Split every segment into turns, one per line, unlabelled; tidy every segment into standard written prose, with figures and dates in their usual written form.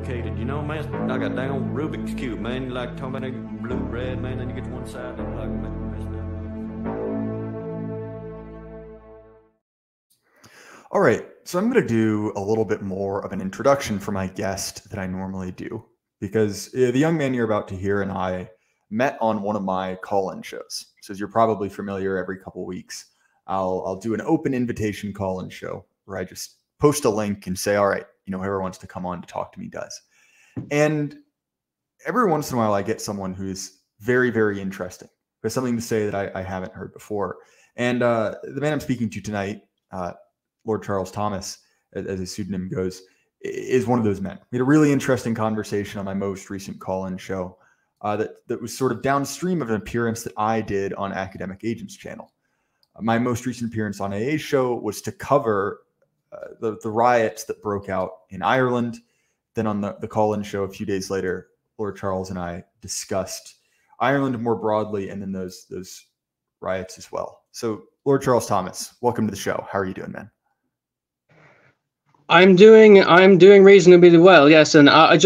complicated, you know, man. Like a dang Rubik's Cube, man. Like talking about a blue, red, man, then you get to one side and like messed up.
All right, so I'm going to do a little bit more of an introduction for my guest than I normally do, because the young man you're about to hear and I met on one of my call-in shows. So as you're probably familiar, every couple of weeks, I'll do an open invitation call-in show where I just post a link and say, all right, you know, whoever wants to come on to talk to me does. And every once in a while, I get someone who's very, very interesting, who has something to say that I haven't heard before. And the man I'm speaking to tonight, Lord Charles Thomas, as his pseudonym goes, is one of those men. We had a really interesting conversation on my most recent call-in show that was sort of downstream of an appearance that I did on Academic Agents channel. My most recent appearance on AA's show was to cover the riots that broke out in Ireland. Then on the call-in show a few days later, Lord Charles and I discussed Ireland more broadly and then those riots as well. So Lord Charles Thomas, welcome to the show. How are you doing, man?
I'm doing reasonably well, yes. And I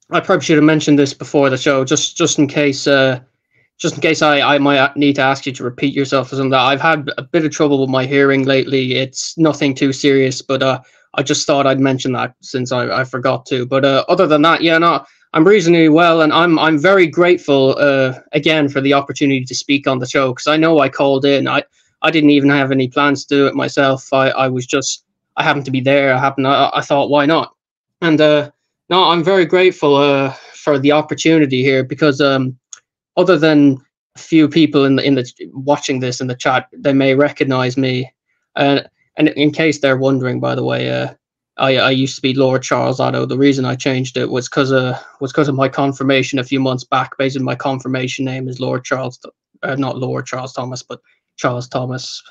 probably should have mentioned this before the show, just in case I might need to ask you to repeat yourself or something. I've had a bit of trouble with my hearing lately. It's nothing too serious, but I just thought I'd mention that since I forgot to. But other than that, yeah, no, I'm reasonably well, and I'm very grateful again for the opportunity to speak on the show, because I know I called in. I didn't even have any plans to do it myself. I happened to be there. I thought, why not? And no, I'm very grateful for the opportunity here, because other than a few people in the watching this in the chat, they may recognize me. And in case they're wondering, by the way, I used to be Lord Charles Otto. The reason I changed it was because of my confirmation a few months back. Basically, my confirmation name is Lord Charles, not Lord Charles Thomas, but Charles Thomas,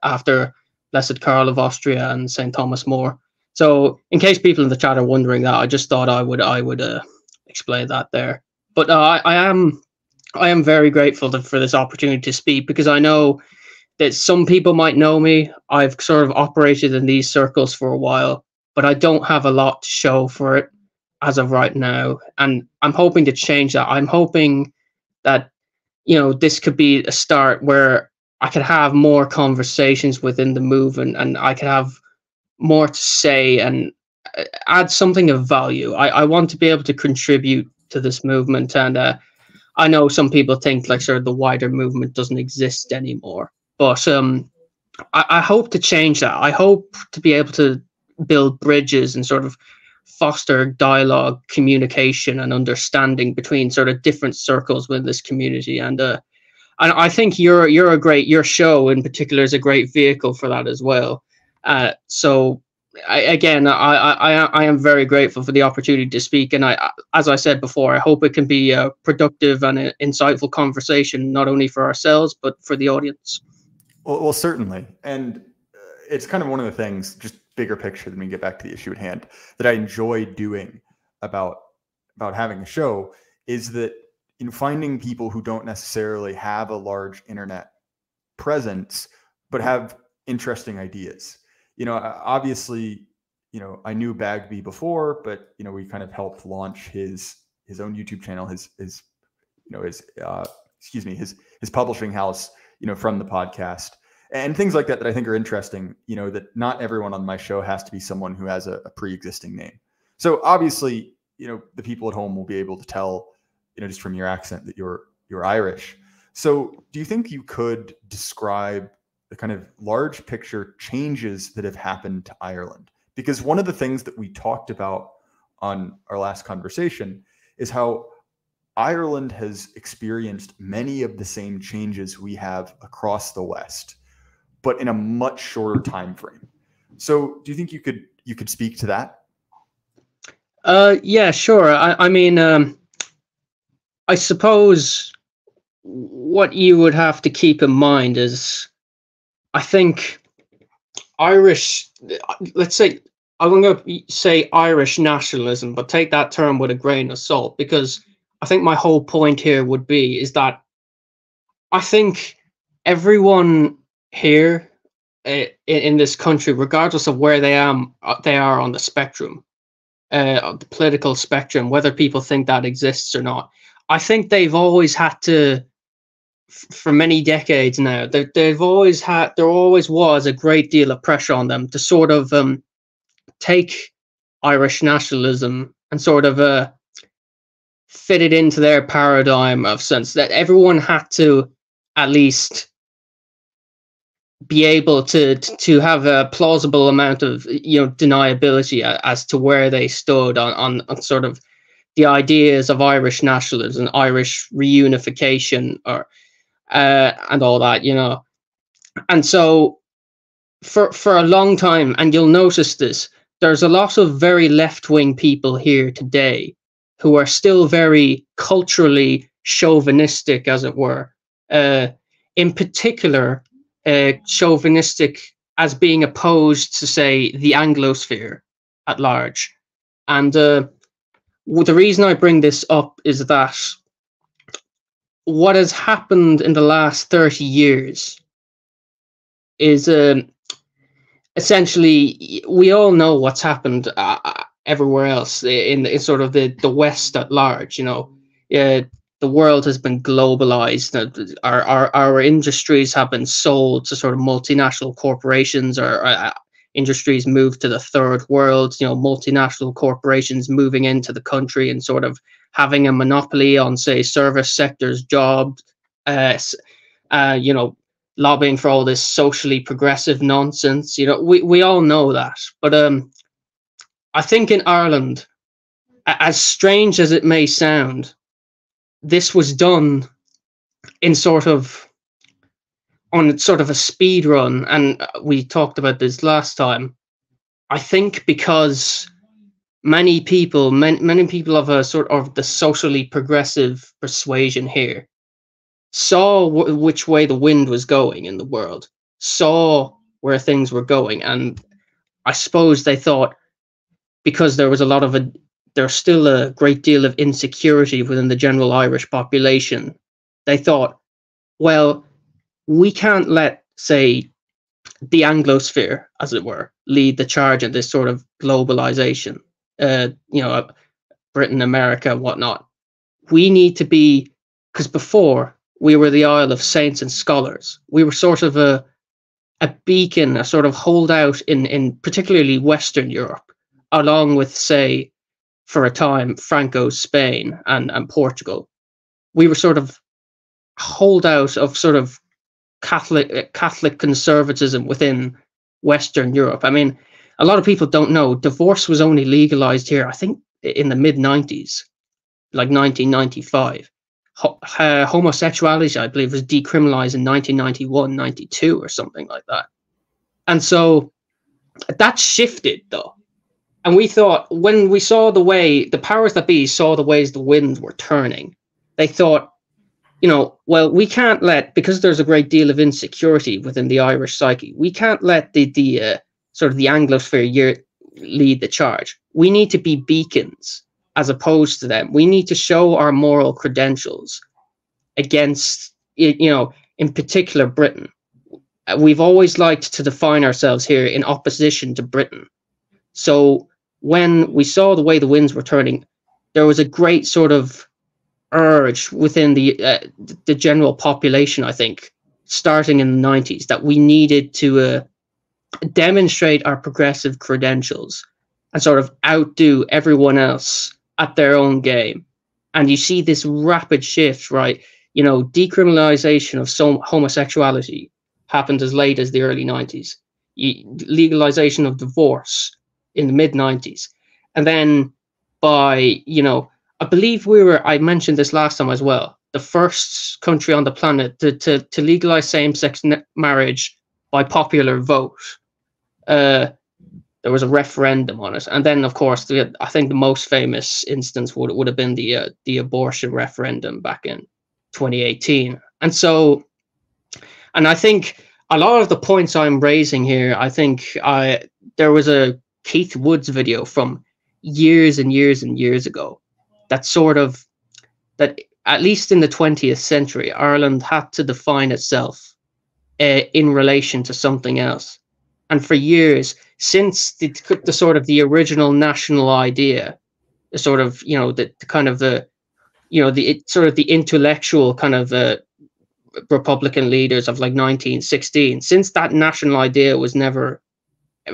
after Blessed Karl of Austria and St. Thomas More. So in case people in the chat are wondering that, I just thought I would explain that there. But I am very grateful for this opportunity to speak, because I know that some people might know me. I've sort of operated in these circles for a while, but I don't have a lot to show for it as of right now. And I'm hoping to change that. I'm hoping that, you know, this could be a start where I could have more conversations within the movement, and I could have more to say and add something of value. I want to be able to contribute to this movement. And I know some people think like sort of the wider movement doesn't exist anymore, but I hope to change that. I hope to be able to build bridges and sort of foster dialogue, communication, and understanding between sort of different circles within this community. And I think your show in particular is a great vehicle for that as well. So I am very grateful for the opportunity to speak. And as I said before, I hope it can be a productive and an insightful conversation, not only for ourselves, but for the audience.
Well, certainly. And it's kind of one of the things, just bigger picture, than we get back to the issue at hand, that I enjoy doing about having a show, is that in finding people who don't necessarily have a large internet presence, but have interesting ideas. You know, obviously, you know, I knew Bagby before, but, you know, we kind of helped launch his own YouTube channel, his publishing house, you know, from the podcast, and things like that I think are interesting. You know, that not everyone on my show has to be someone who has a pre-existing name. So obviously, you know, the people at home will be able to tell, you know, just from your accent that you're Irish. So do you think you could describe the kind of large picture changes that have happened to Ireland? Because one of the things that we talked about on our last conversation is how Ireland has experienced many of the same changes we have across the West, but in a much shorter time frame. So do you think you could speak to that?
Yeah, sure. I mean, I suppose what you would have to keep in mind is, I think Irish, let's say, I'm going to say Irish nationalism, but take that term with a grain of salt, because I think my whole point here would be is that I think everyone here in this country, regardless of where they are on the spectrum, the political spectrum, whether people think that exists or not. I think they've always had to, for many decades now, there always was a great deal of pressure on them to sort of take Irish nationalism and sort of fit it into their paradigm of sense that everyone had to at least be able to have a plausible amount of deniability as to where they stood on sort of the ideas of Irish nationalism, Irish reunification, or and all that, And so for a long time, and you'll notice this, there's a lot of very left-wing people here today who are still very culturally chauvinistic, as it were. In particular, chauvinistic as being opposed to, say, the Anglosphere at large. And the reason I bring this up is that what has happened in the last 30 years is essentially, we all know what's happened everywhere else in sort of the West at large. The world has been globalized. Our industries have been sold to sort of multinational corporations, or industries moved to the third world. Multinational corporations moving into the country and sort of having a monopoly on, say, service sectors, jobs. Lobbying for all this socially progressive nonsense. We all know that. But I think in Ireland, as strange as it may sound, this was done on sort of a speed run, and we talked about this last time. I think because many people of a sort of the socially progressive persuasion here saw which way the wind was going in the world, saw where things were going, and I suppose they thought, because there was there's still a great deal of insecurity within the general Irish population, they thought, well, we can't let, say, the Anglosphere, as it were, lead the charge in this sort of globalization, Britain, America, whatnot. We need to be, because before we were the Isle of Saints and Scholars. We were sort of a beacon, a sort of holdout in particularly Western Europe, along with, say, for a time, Franco's Spain and Portugal. We were sort of holdout of sort of Catholic conservatism within Western Europe. I mean, a lot of people don't know divorce was only legalized here, I think, in the mid-90s, like 1995. Homosexuality, I believe, was decriminalized in 1991, 92 or something like that. And so that shifted, though. And we thought, when we saw the way the powers that be saw the ways the winds were turning, they thought, well, we can't let, because there's a great deal of insecurity within the Irish psyche, we can't let the sort of the Anglosphere lead the charge. We need to be beacons as opposed to them. We need to show our moral credentials against, in particular, Britain. We've always liked to define ourselves here in opposition to Britain. So when we saw the way the winds were turning, there was a great sort of urge within the general population, I think, starting in the 90s, that we needed to demonstrate our progressive credentials and sort of outdo everyone else at their own game. And you see this rapid shift, right? Decriminalization of homosexuality happened as late as the early 90s. Legalization of divorce in the mid-90s. And then by, I believe I mentioned this last time as well, the first country on the planet to legalize same-sex marriage by popular vote. There was a referendum on it. And then, of course, I think the most famous instance would have been the abortion referendum back in 2018. And so, and I think a lot of the points I'm raising here, I think there was a Keith Woods video from years and years and years ago that at least in the 20th century, Ireland had to define itself in relation to something else. And for years, since the sort of the original national idea, the sort of, you know, the kind of the, you know, the sort of the intellectual kind of Republican leaders of like 1916, since that national idea was never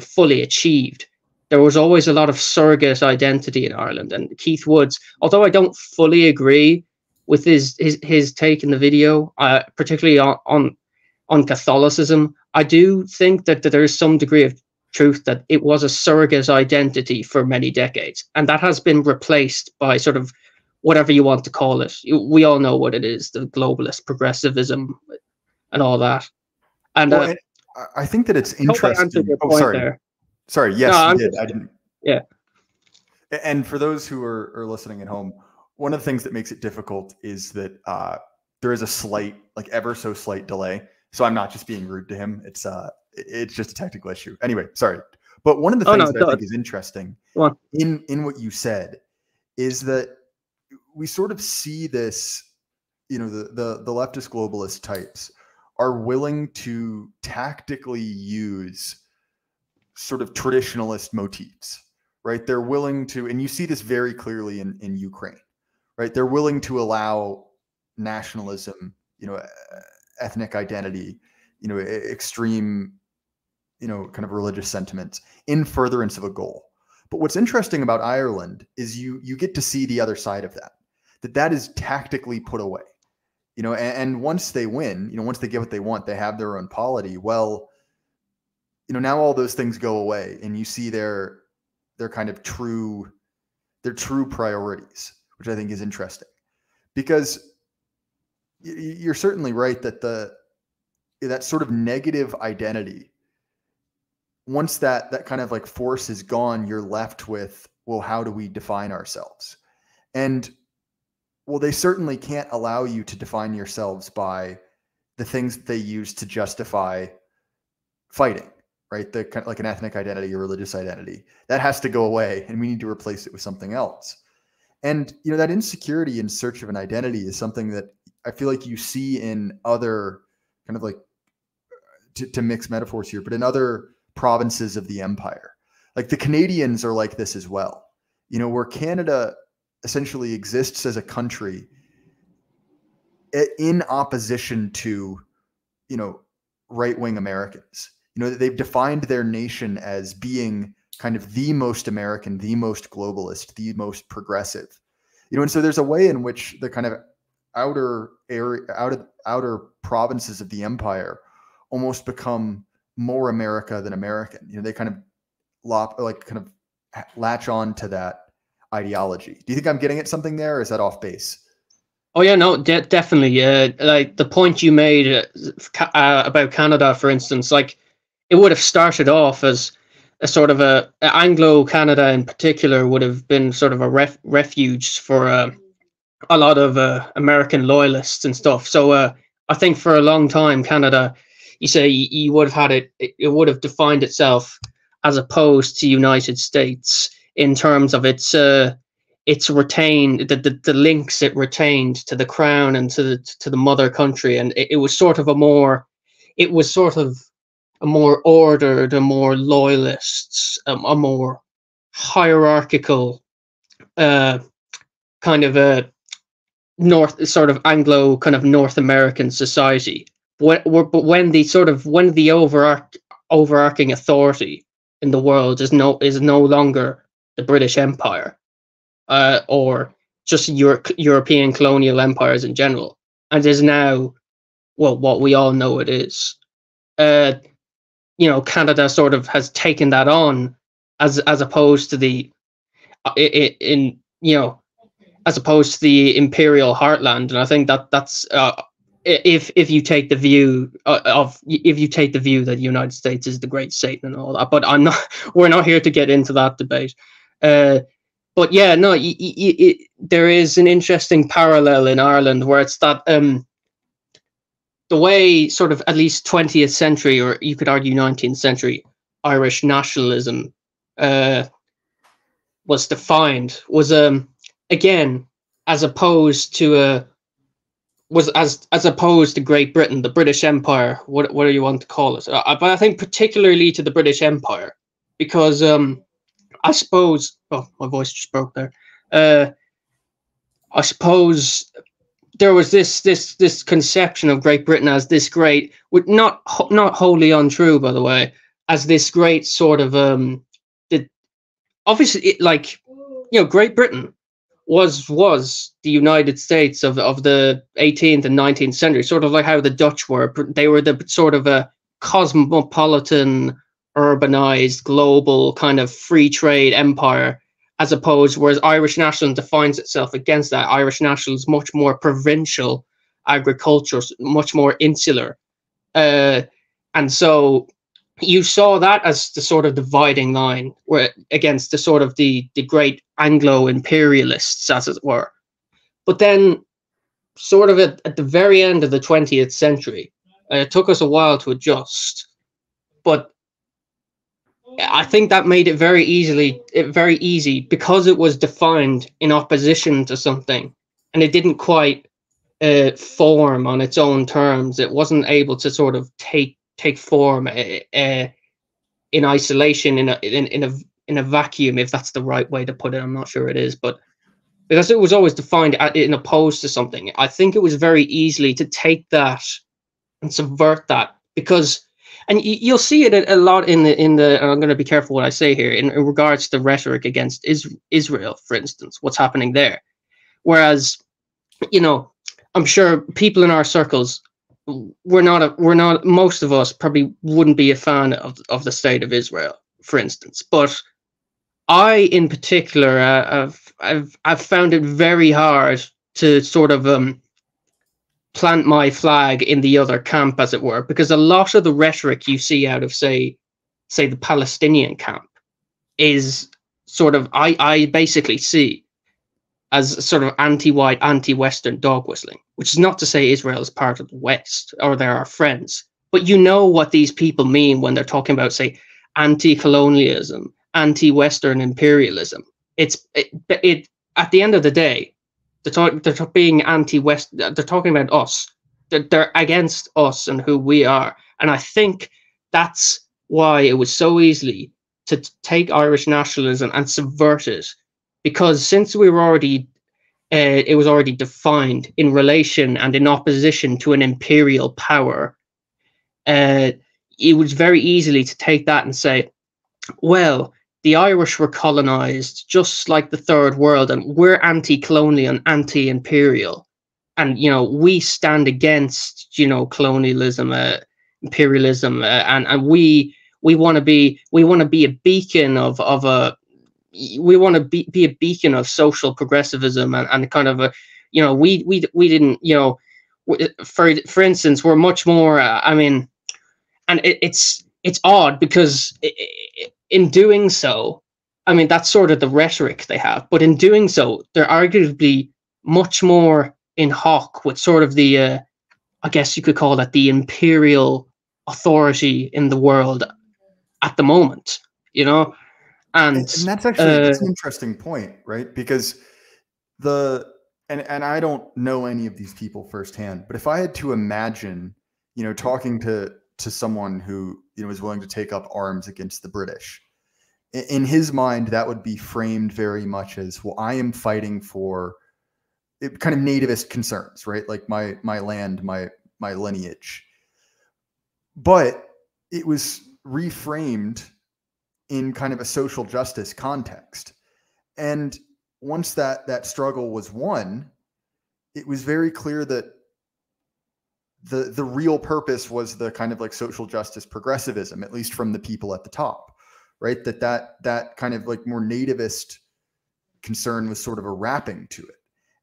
fully achieved, there was always a lot of surrogate identity in Ireland. And Keith Woods, although I don't fully agree with his take in the video, particularly on Catholicism, I do think that there is some degree of truth that it was a surrogate identity for many decades, and that has been replaced by sort of whatever you want to call it. We all know what it is: the globalist progressivism and all that. And
and I think that it's interesting. Sorry. Yes, no, you did. I didn't.
Yeah.
And for those who are listening at home, one of the things that makes it difficult is that there is a slight, like ever so slight delay. So I'm not just being rude to him. It's just a technical issue. Anyway, sorry. But one of the things that I think is interesting in what you said is that we sort of see this, you know, the leftist globalist types are willing to tactically use sort of traditionalist motifs, right? They're willing to, and you see this very clearly in Ukraine, right? They're willing to allow nationalism, you know, ethnic identity, you know, extreme, you know, kind of religious sentiments in furtherance of a goal. But what's interesting about Ireland is you get to see the other side of that is tactically put away, you know, and once they win, you know, once they get what they want, they have their own polity. Well, you know, now all those things go away and you see their kind of their true priorities, which I think is interesting, because you're certainly right that that sort of negative identity, once that kind of like force is gone, you're left with, well, how do we define ourselves? And well, they certainly can't allow you to define yourselves by the things that they use to justify fighting, right? The kind of like an ethnic identity or religious identity that has to go away, and we need to replace it with something else. And, you know, that insecurity in search of an identity is something that I feel like you see in other kind of like, to mix metaphors here, but in other provinces of the empire. Like the Canadians are like this as well, you know, where Canada essentially exists as a country in opposition to, you know, right-wing Americans. You know, they've defined their nation as being kind of the most American, the most globalist, the most progressive. You know, and so there's a way in which the kind of outer provinces of the empire almost become more America than American. You know, they kind of latch on to that ideology. Do you think I'm getting at something there, or is that off base?
Oh yeah, no, definitely. Like the point you made about Canada, for instance, like it would have started off as a sort of a Anglo-Canada in particular would have been sort of a refuge for a lot of American loyalists and stuff. So I think for a long time, Canada, you say you would have had it would have defined itself as opposed to United States in terms of its retained the links it retained to the crown and to the mother country, and it was sort of a more ordered, a more loyalist, a more hierarchical kind of a sort of Anglo kind of North American society. But when the overarching authority in the world is no longer the British Empire, or just European colonial empires in general, and is now, well, what we all know it is. You know, Canada sort of has taken that on as opposed to the as opposed to the imperial heartland, and I think that's if you take the view that the United States is the great Satan and all that, but we're not here to get into that debate. But yeah, no, there is an interesting parallel in Ireland where it's that the way sort of at least 20th century, or you could argue 19th century, Irish nationalism was defined was again, as opposed to was as opposed to Great Britain, the British Empire, whatever you want to call it. But I think particularly to the British Empire, because I suppose, oh, my voice just broke there. I suppose there was this conception of Great Britain as this great, with not wholly untrue, by the way, as this great sort of obviously like, you know, Great Britain was the United States of the 18th and 19th century, sort of like how the Dutch were. They were the sort of a cosmopolitan, urbanized, global kind of free trade empire, as opposed, whereas Irish nationalism defines itself against that. Irish nationalism is much more provincial, agricultural, much more insular. And so you saw that as the sort of dividing line, where against the sort of the great Anglo-imperialists, as it were. But then, sort of at the very end of the 20th century, it took us a while to adjust, but I think that made it very easy because it was defined in opposition to something, and it didn't quite form on its own terms. It wasn't able to sort of take form in isolation, in a vacuum, if that's the right way to put it. I'm not sure it is, but because it was always defined in opposed to something, I think it was very easily to take that and subvert that, because, and you'll see it a lot in the, and I'm going to be careful what I say here in regards to rhetoric against Israel, for instance, what's happening there. Whereas, you know, I'm sure people in our circles, we're not, most of us probably wouldn't be a fan of the state of Israel, for instance. But I, in particular, I've found it very hard to sort of plant my flag in the other camp, as it were, because a lot of the rhetoric you see out of, say the Palestinian camp is sort of, I basically see as sort of anti-white, anti-Western dog whistling, which is not to say Israel is part of the West or they're our friends, but you know what these people mean when they're talking about, say, anti-colonialism, anti-Western imperialism. It at the end of the day, they're being anti-West. They're talking about us. They're against us and who we are. And I think that's why it was so easy to take Irish nationalism and subvert it, because since we were already, it was already defined in relation and in opposition to an imperial power. It was very easily to take that and say, well, the Irish were colonized just like the Third World, and we're anti-colonial and anti-imperial, and you know, we stand against, you know, colonialism, imperialism, and we want to be a beacon of a, we want to be a beacon of social progressivism, and kind of a, you know, we didn't, you know, for instance, we're much more, I mean, and it's odd because in doing so, I mean, that's sort of the rhetoric they have, but in doing so, they're arguably much more in hoc with sort of the, I guess you could call that the imperial authority in the world at the moment, you know? And
that's actually that's an interesting point, right? Because and I don't know any of these people firsthand, but if I had to imagine, you know, talking to someone who, you know, is willing to take up arms against the British, in his mind, that would be framed very much as, well, I am fighting for kind of nativist concerns, right? Like my land, my lineage. But it was reframed in kind of a social justice context. And once that struggle was won, it was very clear that the real purpose was the kind of like social justice progressivism, at least from the people at the top, right? That kind of like more nativist concern was sort of a wrapping to it.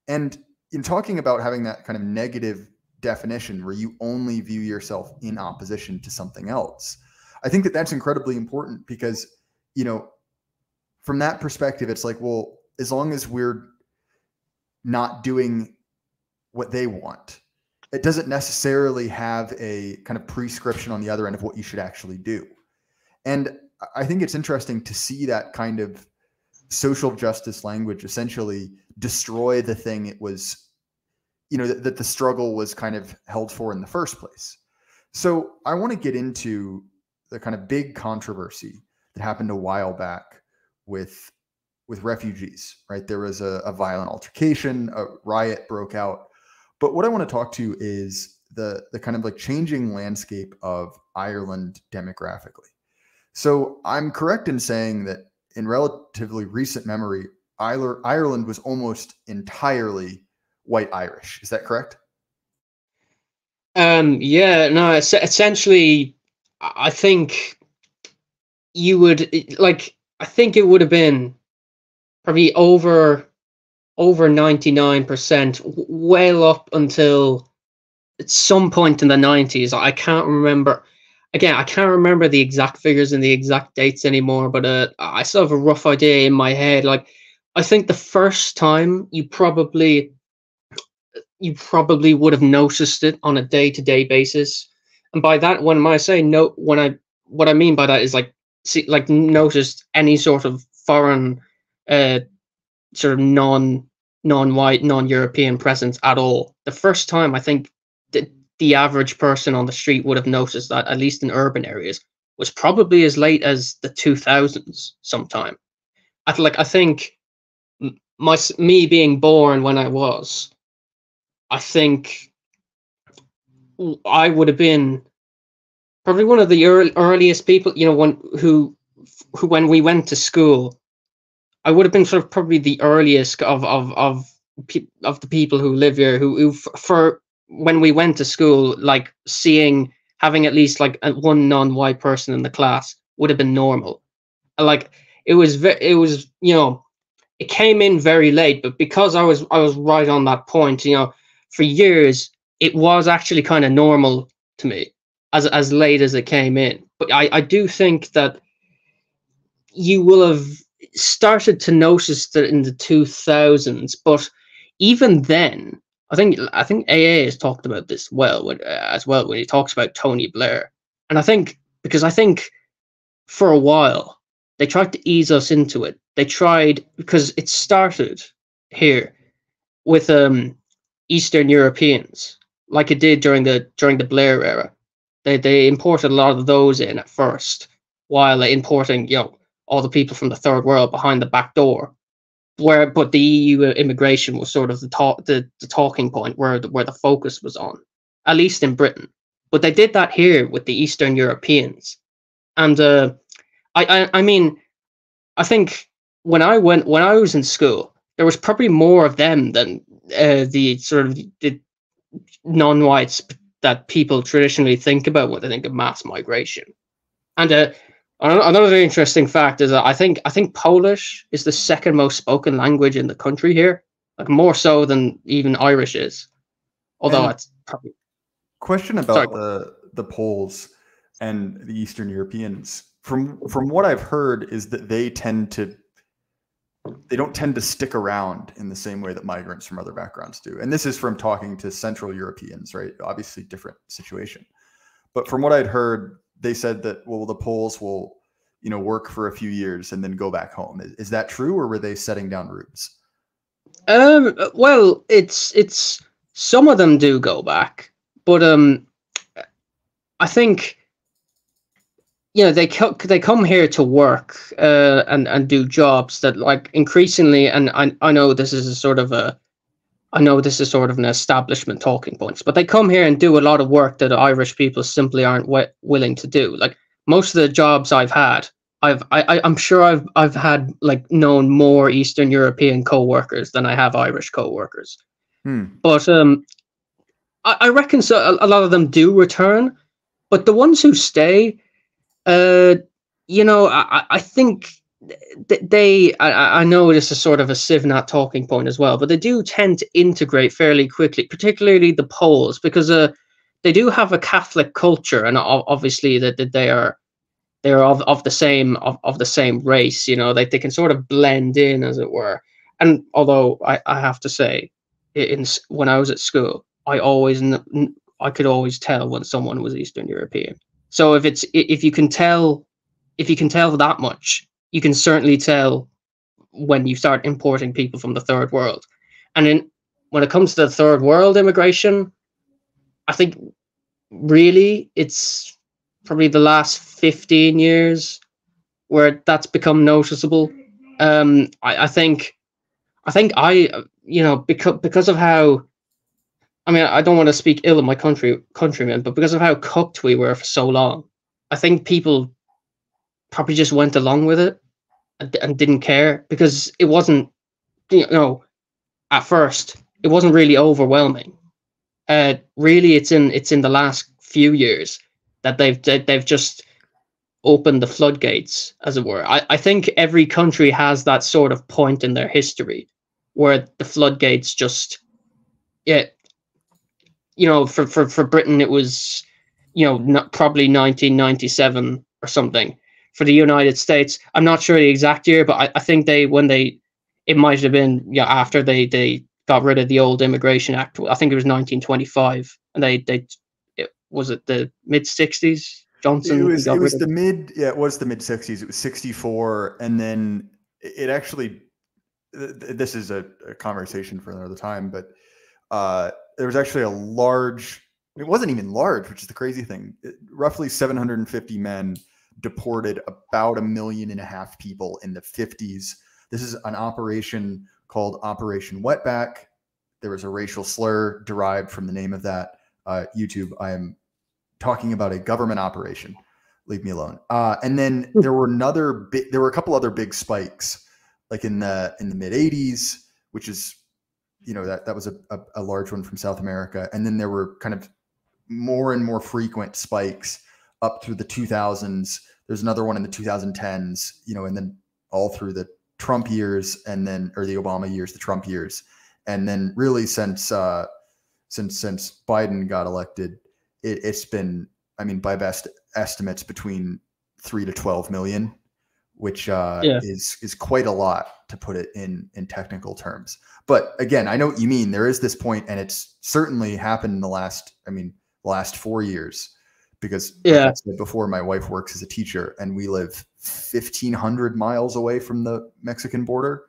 And in talking about having that kind of negative definition where you only view yourself in opposition to something else, I think that that's incredibly important, because, you know, from that perspective, it's like, well, as long as we're not doing what they want, it doesn't necessarily have a kind of prescription on the other end of what you should actually do. And I think it's interesting to see that kind of social justice language essentially destroy the thing it was that the struggle was kind of held for in the first place. So I want to get into the kind of big controversy that happened a while back with refugees, right? There was a violent altercation, a riot broke out. But what I want to talk to is the kind of like changing landscape of Ireland demographically. So I'm correct in saying that in relatively recent memory, Ireland was almost entirely white Irish. Is that correct?
Yeah, no, essentially, I think you would I think it would have been probably over 99%, well up until at some point in the 90s. I can't remember. Again, I can't remember the exact figures and the exact dates anymore, but I still have a rough idea in my head. Like, I think the first time you probably would have noticed it on a day-to-day basis, and by that, what I mean by that is noticed any sort of foreign, sort of non-white, non-European presence at all. The first time I think the average person on the street would have noticed that, at least in urban areas, was probably as late as the 2000s sometime. I think me being born when I was, I think I would have been probably one of the earliest people, who when we went to school, I would have been sort of probably the earliest of the people who live here who for when we went to school, like having at least like one non-white person in the class would have been normal. Like it was it came in very late, but because I was right on that point, for years it was actually kind of normal to me as late as it came in. But I do think that you will have started to notice that in the 2000s, but even then, I think AA has talked about this as well when he talks about Tony Blair, and I think for a while they tried to ease us into it. They tried, because it started here with Eastern Europeans, like it did during the Blair era. They imported a lot of those in at first, while importing all the people from the third world behind the back door. But the EU immigration was sort of the talking point where the focus was on, at least in Britain. But they did that here with the Eastern Europeans, and I mean, I think when I was in school, there was probably more of them than the sort of the non-whites that people traditionally think about when they think of mass migration. And another interesting fact is that I think Polish is the second most spoken language in the country here, like more so than even Irish is. Although it's probably
question about the Poles and the Eastern Europeans. From what I've heard is that they don't tend to stick around in the same way that migrants from other backgrounds do. And this is from talking to Central Europeans, right? Obviously different situation. But from what I'd heard, they said that, well, the Poles will, work for a few years and then go back home. Is that true, or were they setting down roots?
Well, it's some of them do go back, but I think they come here to work and do jobs that, like, increasingly, and I know this is sort of an establishment talking points, but they come here and do a lot of work that Irish people simply aren't willing to do. Like, most of the jobs I've had, I'm sure I've had like known more Eastern European co-workers than I have Irish co-workers. But I reckon a lot of them do return, but the ones who stay, I think I know this is sort of a Civnat talking point as well, but they do tend to integrate fairly quickly, particularly the Poles, because they do have a Catholic culture, and obviously that they're of the same race. They can sort of blend in, as it were. And although I have to say, when I was at school, I could always tell when someone was Eastern European. So if you can tell that much, you can certainly tell when you start importing people from the third world. And when it comes to the third world immigration, I think really it's probably the last 15 years where that's become noticeable. I think because of how, I mean, I don't want to speak ill of my countrymen, but because of how cooked we were for so long, I think people probably just went along with it and didn't care, because it wasn't, at first it wasn't really overwhelming. Really, it's in the last few years that they've just opened the floodgates, as it were. I think every country has that sort of point in their history where the floodgates just, for Britain it was, probably 1997 or something. For the United States, I'm not sure the exact year, but I think it might have been after they got rid of the old Immigration Act. I think it was 1925, and was it the mid 60s? Johnson.
It was the mid 60s. It was 64, and then it actually. This is a conversation for another time, but there was actually a large. It wasn't even large, which is the crazy thing. Roughly 750 men deported about 1.5 million people in the 50s. This is an operation called Operation Wetback. There was a racial slur derived from the name of that. YouTube, I am talking about a government operation. Leave me alone. And then there were a couple other big spikes, like in the mid 80s, which is, that was a large one from South America. And then there were kind of more and more frequent spikes up through the 2000s. There's another one in the 2010s, and then all through the Trump years, and then, or the Obama years, the Trump years. And then really since Biden got elected, it's been, I mean, by best estimates, between 3 to 12 million, which is quite a lot to put it in technical terms. But again, I know what you mean. There is this point, and it's certainly happened in the last 4 years, because like I said before, my wife works as a teacher, and we live 1,500 miles away from the Mexican border,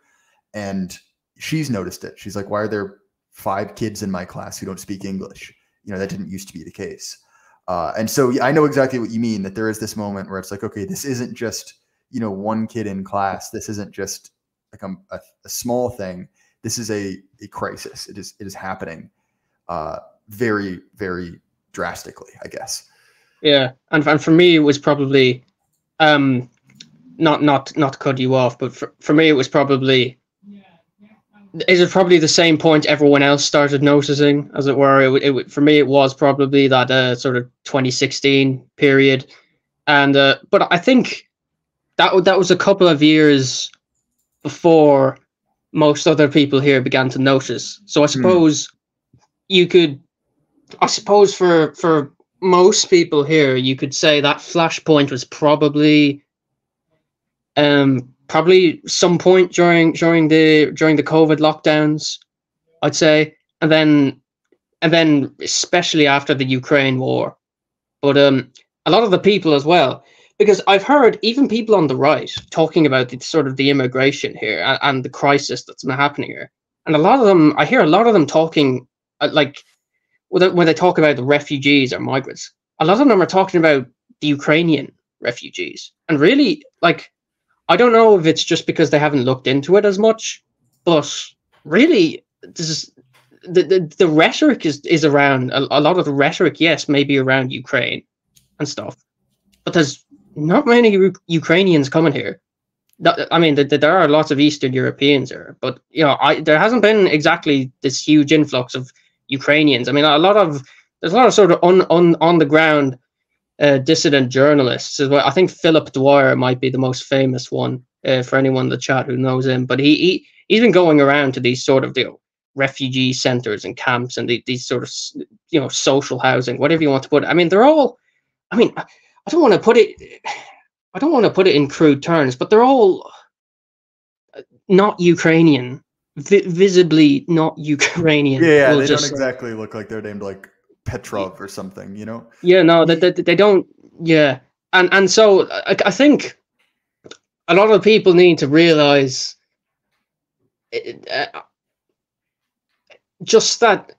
and she's noticed it. She's like, why are there 5 kids in my class who don't speak English? That didn't used to be the case. And so I know exactly what you mean, that there is this moment where it's like, okay, this isn't just, one kid in class. This isn't just like a small thing. This is a crisis. It is happening very, very drastically, I guess.
Yeah. And for me, it was probably, not to cut you off, but for me, it was probably the same point everyone else started noticing, as it were. For me, it was probably that sort of 2016 period, and but I think that was a couple of years before most other people here began to notice. So I suppose for most people here, you could say that flashpoint was probably some point during the COVID lockdowns, I'd say, and then especially after the Ukraine war. But a lot of the people as well, because I've heard even people on the right talking about the immigration here and the crisis that's been happening here, and I hear a lot of them talking like when they talk about the refugees or migrants, a lot of them are talking about the Ukrainian refugees, and really, like, I don't know if it's just because they haven't looked into it as much, but really, the rhetoric is around a lot of the rhetoric. Yes, maybe around Ukraine and stuff, but there's not many Ukrainians coming here. I mean, there are lots of Eastern Europeans here, but there hasn't been exactly this huge influx of Ukrainians. I mean, there's a lot of sort of on the ground dissident journalists as well. I think Philip Dwyer might be the most famous one for anyone in the chat who knows him. But he's been going around to these sort of refugee centers and camps and these sort of social housing, whatever you want to put it. I mean, they're all. I mean, I don't want to put it in crude terms, but they're all not Ukrainian, visibly not Ukrainian.
Yeah, they don't exactly look like they're named like Petrov or something,
Yeah, no, they don't. Yeah, and so I think a lot of people need to realize just that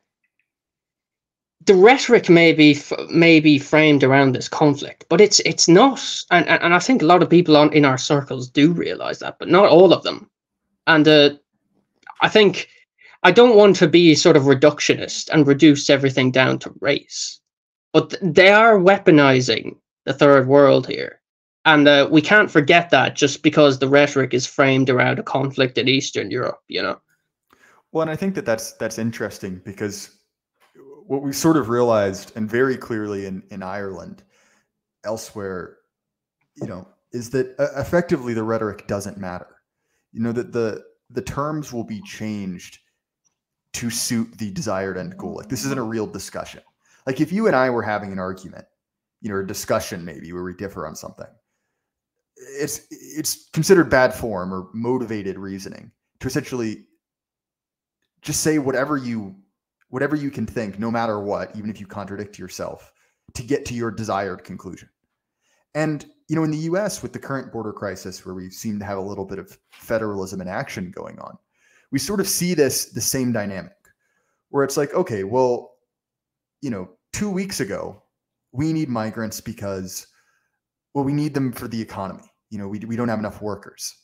the rhetoric may be framed around this conflict, but it's not, and I think a lot of people in our circles do realize that, but not all of them. And I think I don't want to be sort of reductionist and reduce everything down to race, but they are weaponizing the third world here, and we can't forget that just because the rhetoric is framed around a conflict in Eastern Europe, you know.
Well, and I think that's interesting because what we sort of realized, and very clearly in Ireland, elsewhere, you know, is that effectively the rhetoric doesn't matter. You know, that the terms will be changed to suit the desired end goal. Like, this isn't a real discussion. Like, if you and I were having an argument, you know, or a discussion maybe where we differ on something, it's considered bad form or motivated reasoning to essentially just say whatever you can think, no matter what, even if you contradict yourself, to get to your desired conclusion. And, you know, in the US, with the current border crisis, where we seem to have a little bit of federalism in action going on, we sort of see the same dynamic where it's like, okay, well, you know, 2 weeks ago, we need migrants because, well, we need them for the economy. You know, we don't have enough workers.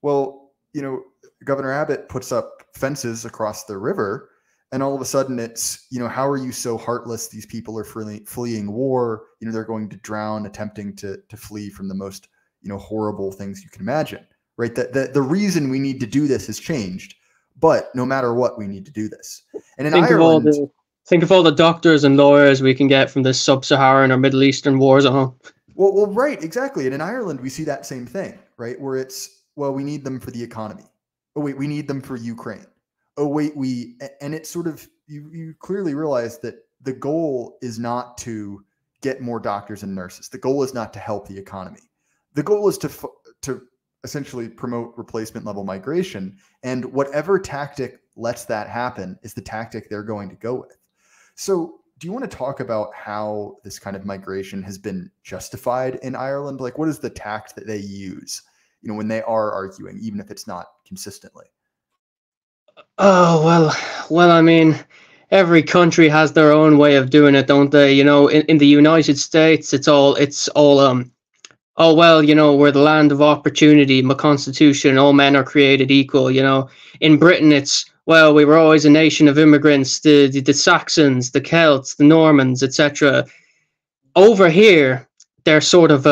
Well, you know, Governor Abbott puts up fences across the river, and all of a sudden it's, you know, how are you so heartless? These people are fleeing war. You know, they're going to drown attempting to flee from the most, you know, horrible things you can imagine, right? That the reason we need to do this has changed, but no matter what, we need to do this. And in Ireland,
think of all the doctors and lawyers we can get from this sub-Saharan or Middle Eastern war zone.
Well, right, exactly. And in Ireland, we see that same thing, right? Where it's, well, we need them for the economy. Oh, wait, we need them for Ukraine. Oh, wait, and it's sort of, you clearly realize that the goal is not to get more doctors and nurses. The goal is not to help the economy. The goal is to essentially promote replacement level migration. And whatever tactic lets that happen is the tactic they're going to go with. So do you want to talk about how this kind of migration has been justified in Ireland? Like, what is the tact that they use, you know, when they are arguing, even if it's not consistently?
Oh, well, I mean, every country has their own way of doing it, don't they? You know, in the United States, it's all, oh, well, you know, we're the land of opportunity, my constitution, all men are created equal, you know. In Britain, it's, well, we were always a nation of immigrants, the Saxons, the Celts, the Normans, etc. Over here, their sort of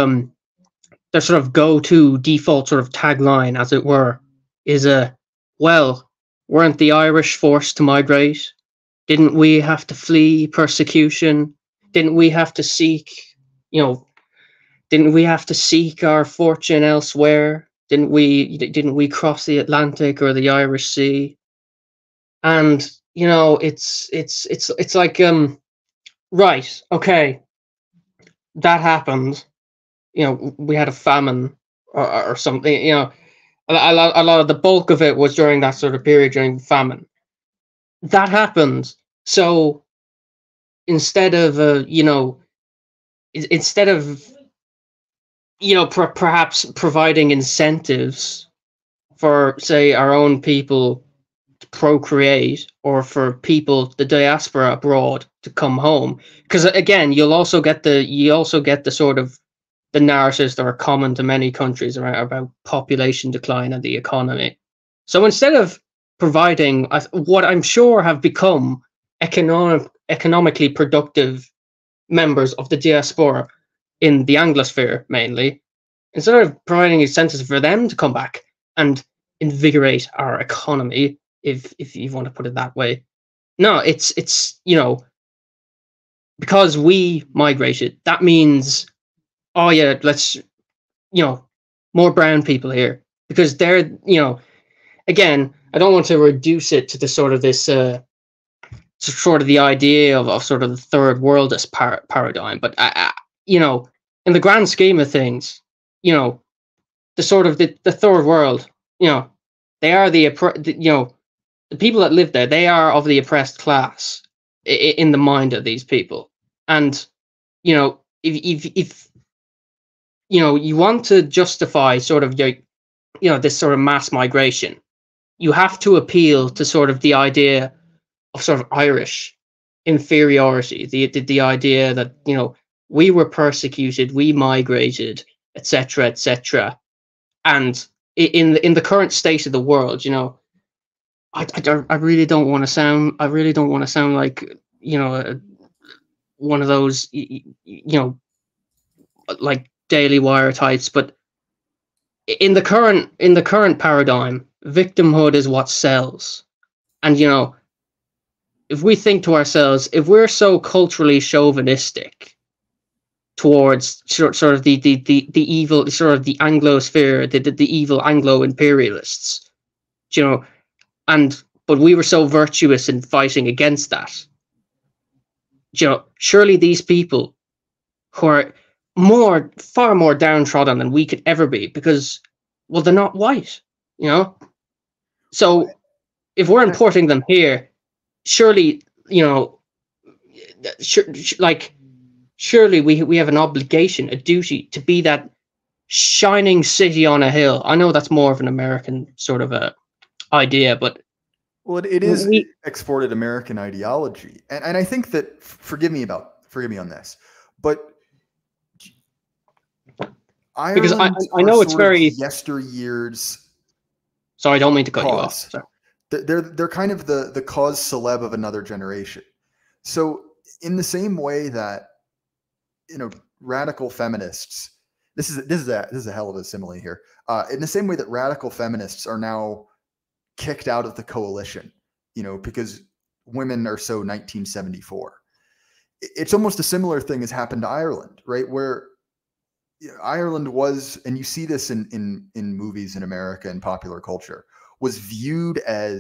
go-to default sort of tagline, as it were, is well, weren't the Irish forced to migrate? Didn't we have to flee persecution? Didn't we have to seek, you know, didn't we have to seek our fortune elsewhere? Didn't we cross the Atlantic or the Irish Sea? And, you know, it's like, right, okay, that happened. You know, we had a famine or something, you know, a lot of the bulk of it was during that sort of period, during the famine. That happened. So instead of, you know, perhaps providing incentives for, say, our own people to procreate, or for people, the diaspora abroad, to come home, because again, you also get the sort of the narratives that are common to many countries about population decline and the economy. So instead of providing what I'm sure have become economically productive members of the diaspora in the Anglosphere mainly, instead of providing incentives for them to come back and invigorate our economy, if you want to put it that way, no, it's you know, because we migrated, that means, oh yeah, let's, you know, more brown people here, because they're, you know, again, I don't want to reduce it to the sort of this sort of the idea of sort of the third worldist paradigm, but you know, in the grand scheme of things, you know, the sort of the third world, you know, they are you know, the people that live there, they are of the oppressed class in the mind of these people. And, you know, if you know, you want to justify sort of your, you know, this sort of mass migration, you have to appeal to sort of the idea sort of Irish inferiority, the idea that, you know, we were persecuted, we migrated, etc., etc. And in the current state of the world, you know, I really don't want to sound, like, you know, one of those, you know, like Daily Wire types, but in the current paradigm, victimhood is what sells. And, you know, if we think to ourselves, if we're so culturally chauvinistic towards sort of the evil, sort of the Anglosphere, the evil Anglo imperialists, you know, but we were so virtuous in fighting against that, you know, surely these people who are far more downtrodden than we could ever be, because, well, they're not white, you know. So if we're importing them here, surely, you know, surely we have an obligation, a duty to be that shining city on a hill. I know that's more of an American sort of a idea, but
well, it is exported American ideology, and I think that, forgive me on this, but
because I know it's very
yesteryears.
Sorry, I don't mean to cut you off. Sorry.
They're kind of the cause celeb of another generation. So in the same way that, you know, radical feminists, this is a hell of a simile here. In the same way that radical feminists are now kicked out of the coalition, you know, because women are so 1974. It's almost a similar thing has happened to Ireland, right? Where, you know, Ireland was, and you see this in movies in America and popular culture, was viewed in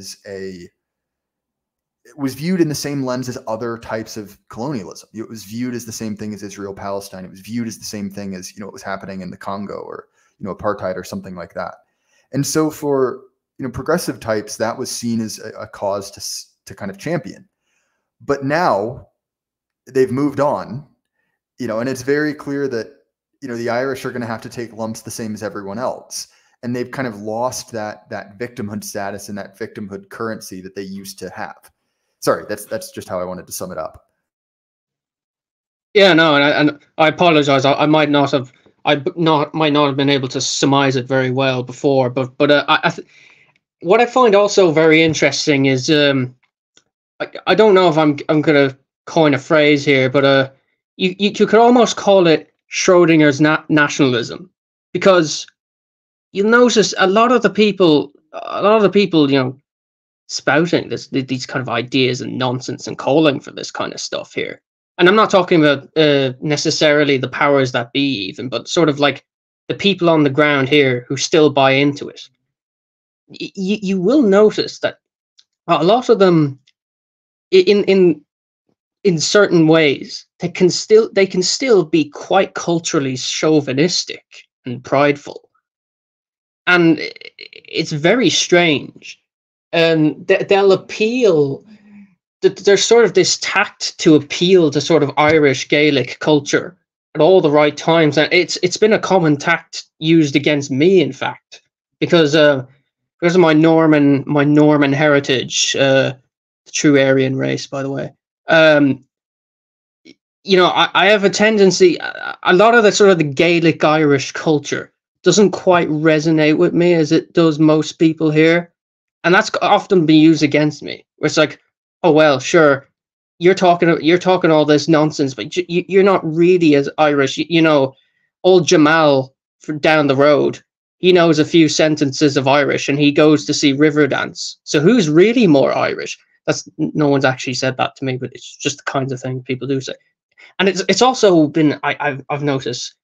the same lens as other types of colonialism. It was viewed as the same thing as Israel-Palestine. It was viewed as the same thing as, you know, what was happening in the Congo, or, you know, apartheid or something like that. And so for, you know, progressive types, that was seen as a cause to kind of champion. But now they've moved on, you know, and it's very clear that, you know, the Irish are going to have to take lumps the same as everyone else. And they've kind of lost that victimhood status and that victimhood currency that they used to have. Sorry, that's just how I wanted to sum it up.
Yeah, no, and I apologize. I might not have been able to surmise it very well before, but what I find also very interesting is, I don't know if I'm going to coin a phrase here, but you could almost call it Schrodinger's nationalism, because you'll notice a lot of the people, you know, spouting these kind of ideas and nonsense and calling for this kind of stuff here. And I'm not talking about necessarily the powers that be even, but sort of like the people on the ground here who still buy into it. You will notice that a lot of them, in certain ways, they can still be quite culturally chauvinistic and prideful, and it's very strange. And they'll appeal. There's sort of this tact to appeal to sort of Irish Gaelic culture at all the right times, and it's been a common tact used against me, in fact, because of my Norman heritage, the true Aryan race, by the way. You know, I have a tendency. A lot of the sort of the Gaelic Irish culture doesn't quite resonate with me as it does most people here. And that's often been used against me, where it's like, oh, well, sure, you're talking all this nonsense, but you're not really as Irish. You know, old Jamal down the road, he knows a few sentences of Irish, and he goes to see Riverdance. So who's really more Irish? No one's actually said that to me, but it's just the kinds of things people do say. And it's also been, I've noticed,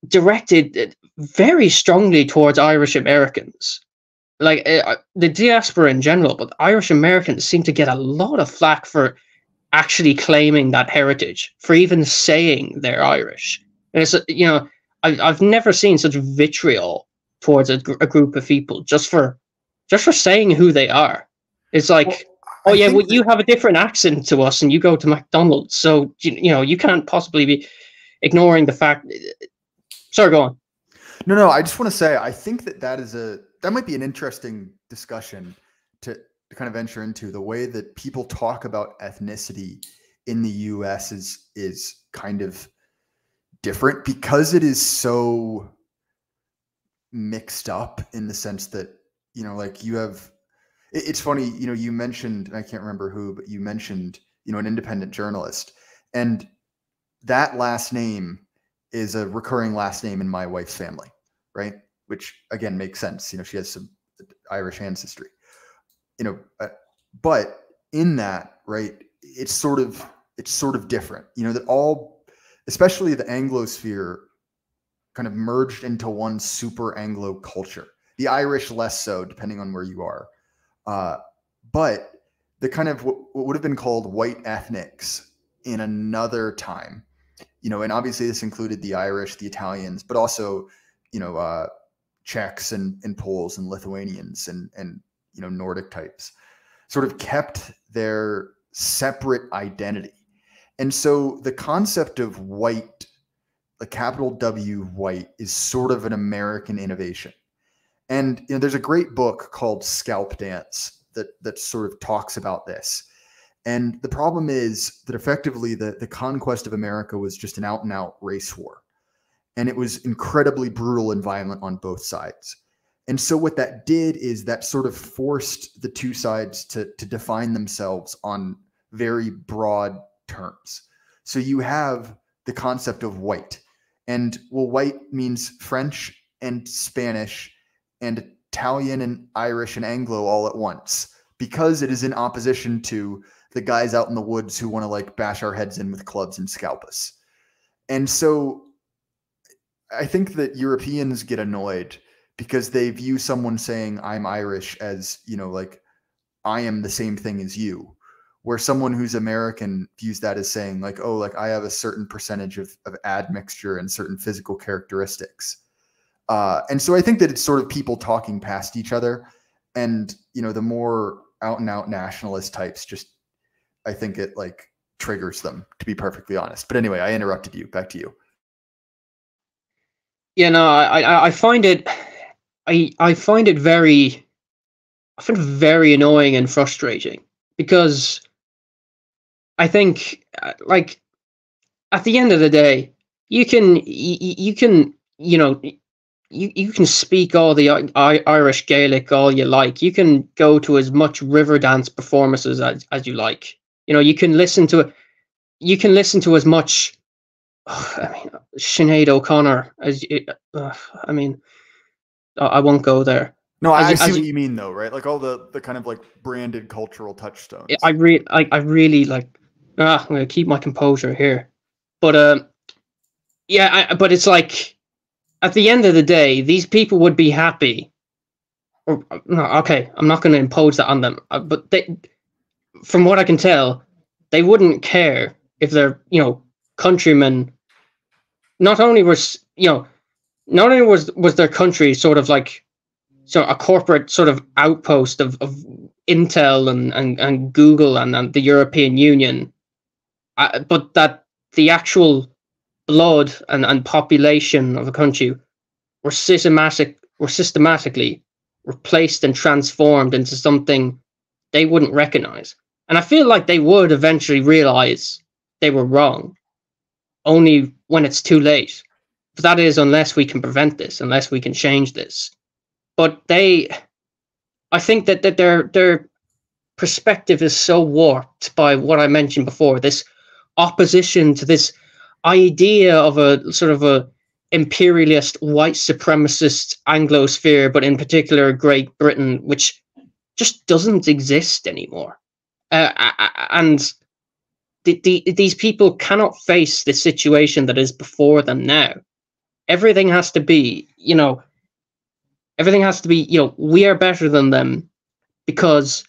directed very strongly towards Irish Americans. Like the diaspora in general, but Irish Americans seem to get a lot of flack for actually claiming that heritage, for even saying they're Irish. And it's, you know, I've never seen such vitriol towards a group of people just for saying who they are. It's like, well, oh yeah, well, you have a different accent to us, and you go to McDonald's, so you know you can't possibly be ignoring the fact. Sorry, go on.
No, I just want to say I think that might be an interesting discussion to kind of venture into, the way that people talk about ethnicity in the US is kind of different because it is so mixed up in the sense that, you know, like you have, it's funny, you know, you mentioned, and I can't remember who, but you mentioned, you know, an independent journalist, and that last name is a recurring last name in my wife's family, right? Which again makes sense. You know, she has some Irish ancestry, you know, but in that, right, it's sort of different, you know, that all, especially the Anglosphere, kind of merged into one super Anglo culture. The Irish less so, depending on where you are. But the kind of what would have been called white ethnics in another time, you know, and obviously this included the Irish, the Italians, but also, you know, Czechs and Poles and Lithuanians and, you know, Nordic types, sort of kept their separate identity. And so the concept of white, the capital W white, is sort of an American innovation. And, you know, there's a great book called Scalp Dance that sort of talks about this. And the problem is that effectively the conquest of America was just an out and out race war. And it was incredibly brutal and violent on both sides. And so what that did is that sort of forced the two sides to define themselves on very broad terms. So you have the concept of white, and well, white means French and Spanish and Italian and Irish and Anglo all at once, because it is in opposition to the guys out in the woods who want to like bash our heads in with clubs and scalp us. And so I think that Europeans get annoyed because they view someone saying I'm Irish as, you know, like I am the same thing as you, where someone who's American views that as saying like, oh, like I have a certain percentage of admixture and certain physical characteristics. And so I think that it's sort of people talking past each other, and, you know, the more out and out nationalist types, just, I think it like triggers them, to be perfectly honest. But anyway, I interrupted you. Back to you.
Yeah, no, I find it, I find it very annoying and frustrating, because I think, like, at the end of the day, you can, you know, you can speak all the Irish Gaelic all you like. You can go to as much river dance performances as you like. You know, you can listen to as much, I mean, Sinead O'Connor as I mean, I won't go there.
No, I see what you mean though, right? Like all the kind of like branded cultural touchstones.
I really like, I'm gonna keep my composure here. But yeah, but it's like, at the end of the day, these people would be happy. Or no, okay, I'm not going to impose that on them. But they, from what I can tell, they wouldn't care if their, you know, countrymen. Not only was their country sort of like, so a corporate sort of outpost of Intel and Google and the European Union, but that the actual blood and population of a country were systematically replaced and transformed into something they wouldn't recognize. And I feel like they would eventually realize they were wrong, only when it's too late. But that is, unless we can prevent this, unless we can change this. But I think that their perspective is so warped by what I mentioned before, this opposition to this idea of a sort of a imperialist, white supremacist Anglosphere, but in particular Great Britain, which just doesn't exist anymore. And these people cannot face the situation that is before them now. Everything has to be, you know, we are better than them because,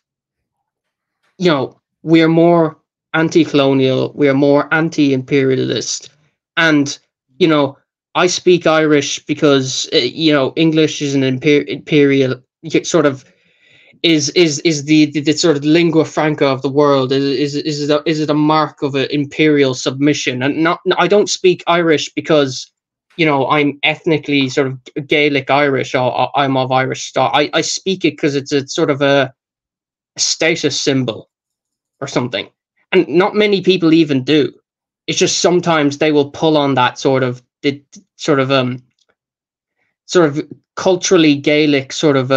you know, we are more anti-colonial, we are more anti-imperialist, and, you know, I speak Irish because, you know, English is an imperial sort of is the sort of lingua franca of the world. Is it a mark of an imperial submission? And I don't speak Irish because, you know, I'm ethnically sort of Gaelic Irish, or I'm of Irish stock. I speak it because it's a sort of a status symbol or something. And not many people even do. It's just sometimes they will pull on that sort of culturally Gaelic sort of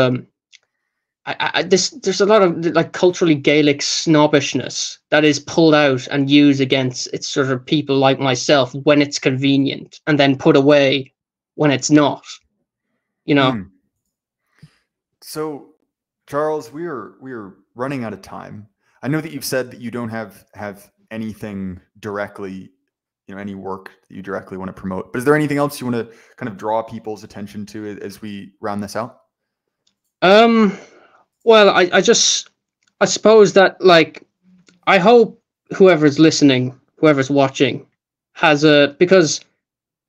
there's a lot of like culturally Gaelic snobbishness that is pulled out and used against it's sort of people like myself when it's convenient, and then put away when it's not. You know.
So, Charles, we're running out of time. I know that you've said that you don't have anything directly, any work that you directly want to promote. But is there anything else you want to kind of draw people's attention to as we round this out?
Well, I suppose that, like, I hope whoever's listening, whoever's watching, because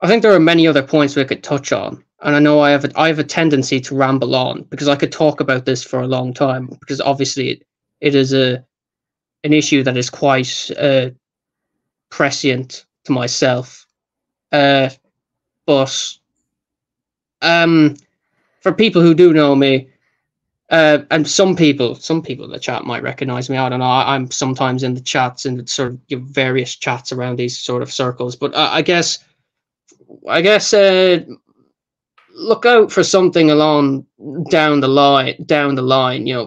I think there are many other points we could touch on. And I know I have a tendency to ramble on because I could talk about this for a long time, because obviously it is an issue that is quite prescient to myself. But for people who do know me, and some people in the chat might recognize me. I don't know. I'm sometimes in the chats, in the sort of various chats around these sort of circles. But I guess look out for something along down the line,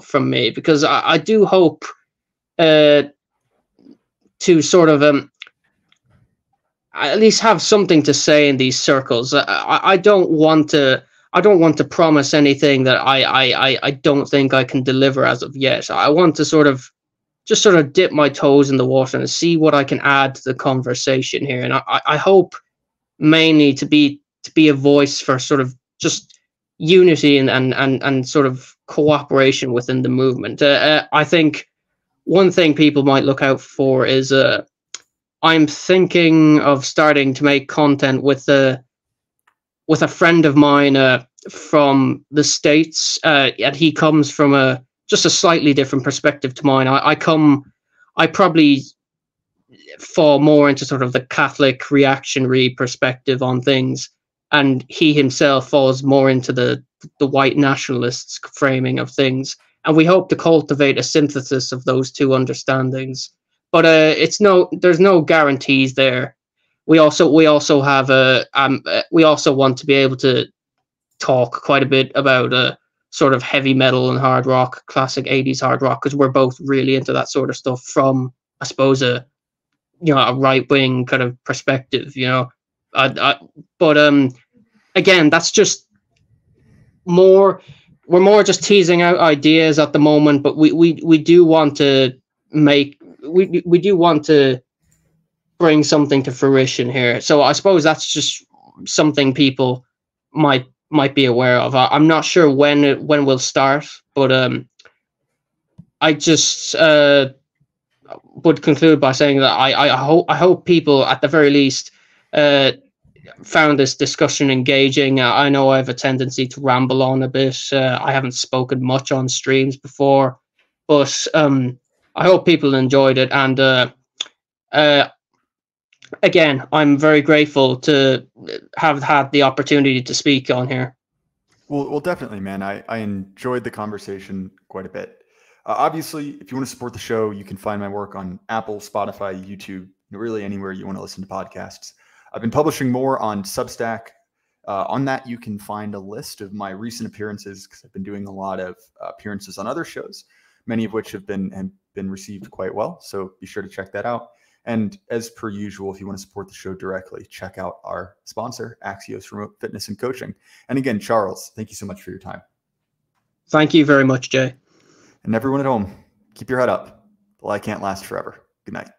from me, because I do hope to sort of at least have something to say in these circles. I don't want to promise anything that I don't think I can deliver as of yet. I want to sort of dip my toes in the water and see what I can add to the conversation here. And I hope mainly to be a voice for sort of just unity and sort of cooperation within the movement. I think one thing people might look out for is I'm thinking of starting to make content with a friend of mine from the States, and he comes from just a slightly different perspective to mine. I probably fall more into sort of the Catholic reactionary perspective on things, and he himself falls more into the white nationalists framing of things. And we hope to cultivate a synthesis of those two understandings. But there's no guarantees there. We also have we also want to be able to talk quite a bit about sort of heavy metal and hard rock, classic 80s hard rock, because we're both really into that sort of stuff from, I suppose, a right-wing kind of perspective, but again, that's just we're more just teasing out ideas at the moment, but we do want to we do want to bring something to fruition here. So I suppose that's just something people might be aware of. I'm not sure when we'll start, but I just would conclude by saying that I hope people at the very least found this discussion engaging. I know I have a tendency to ramble on a bit. I haven't spoken much on streams before, but I hope people enjoyed it. And again, I'm very grateful to have had the opportunity to speak on here.
Well, definitely, man. I enjoyed the conversation quite a bit. Obviously, if you want to support the show, you can find my work on Apple, Spotify, YouTube, really anywhere you want to listen to podcasts. I've been publishing more on Substack. On that, you can find a list of my recent appearances, because I've been doing a lot of appearances on other shows, many of which have been received quite well. So be sure to check that out. And as per usual, if you want to support the show directly, check out our sponsor, Axios Remote Fitness and Coaching. And again, Charles, thank you so much for your time.
Thank you very much, Jay.
And everyone at home, keep your head up. The light can't last forever. Good night.